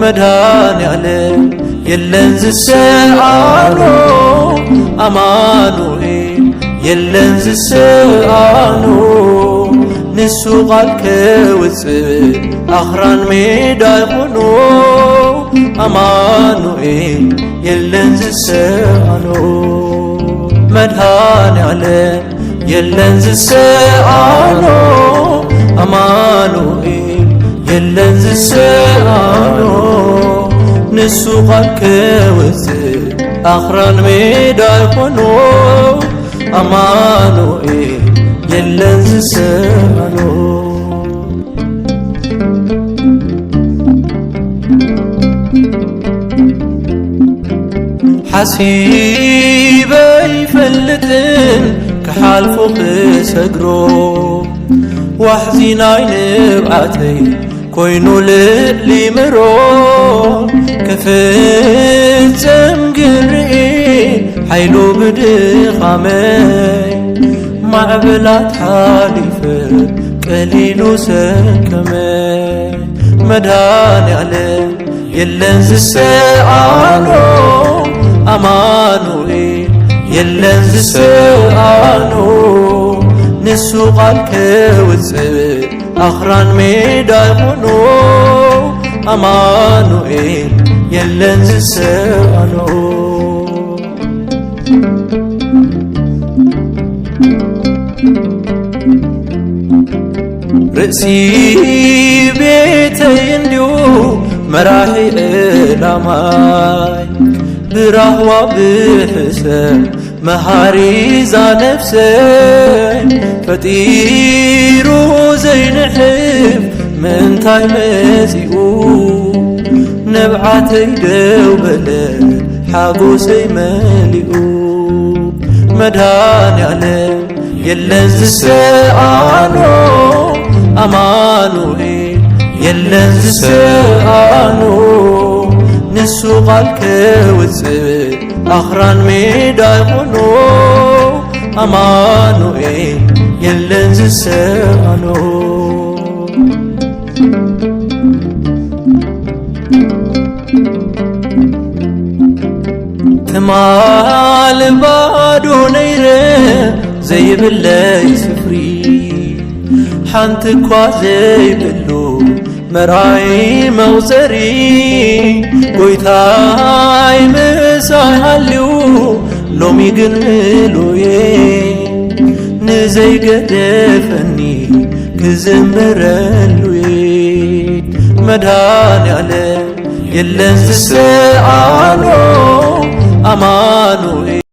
መድኃኔዓለም የለን ዝሰአኖ አማኑኤል የለን ዝሰአኖ ንሱ ቃል ከውፅእ ኣኽራን ሜዳ ይኾኖ አማኑኤል የለን ዝሰአኖ መድኃኔዓለም የለን ዝሰአኖ አማኑኤል የለን ዝሰአኖ ንሱ ቃል ከውፅእ ኣኽራን ሜዳ ይኾኖ አማኑኤል የለን ዝሰአኖ ሓሲበ ይፈልጥን ክሓልፎ ክሰግሮ ዋሕዚናይ ንብዓተይ ኮይኑ ልዕሊ ምሮ ክፍጽም ግርኤ ሓይሉ ብድኻመይ ማዕበላት ሓሊፈ ቀሊሉ ሰከመይ መድኃኔዓለም የለን ዝሰአኖ አማኑኤል የለን ዝሰአኖ ንሱ ቃል ከውፅእ ኣኽራን ሜዳ ይኾኖ አማኑኤል የለን ዝሰአኖ ርእሲ ቤተይ እንዲሁ መራሒ ዕላማይ ብራህዋ ብሕሰብ መሃሪ ዛነፍሰይ ፈጢሩ ዘይንሕፍ ምንታይ መጺኡ ነብዓተይ ደው በለ ሓጎሰይ መሊኡ መድኃኔዓለም የለን ዝሰአኖ አማኑኤል የለን ዝሰአኖ ንሱ ቃል ከውፅእ ኣኽራን ሜዳ ይኾኖ አማኑኤል የለን ዝሰአኖ ትማል ባዶ ነይረ ዘይብለይ ስፍሪ ሓንቲ እኳ ዘይብሉ መርኣይ መውፀሪ ጎይታይ ምሳይ ሃልዩ ሎሚ ግን ምሉየ ንዘይገደፈኒ ክዝምረሉየ መድኃኔዓለም የለን ዝሰአኖ አማኑኤል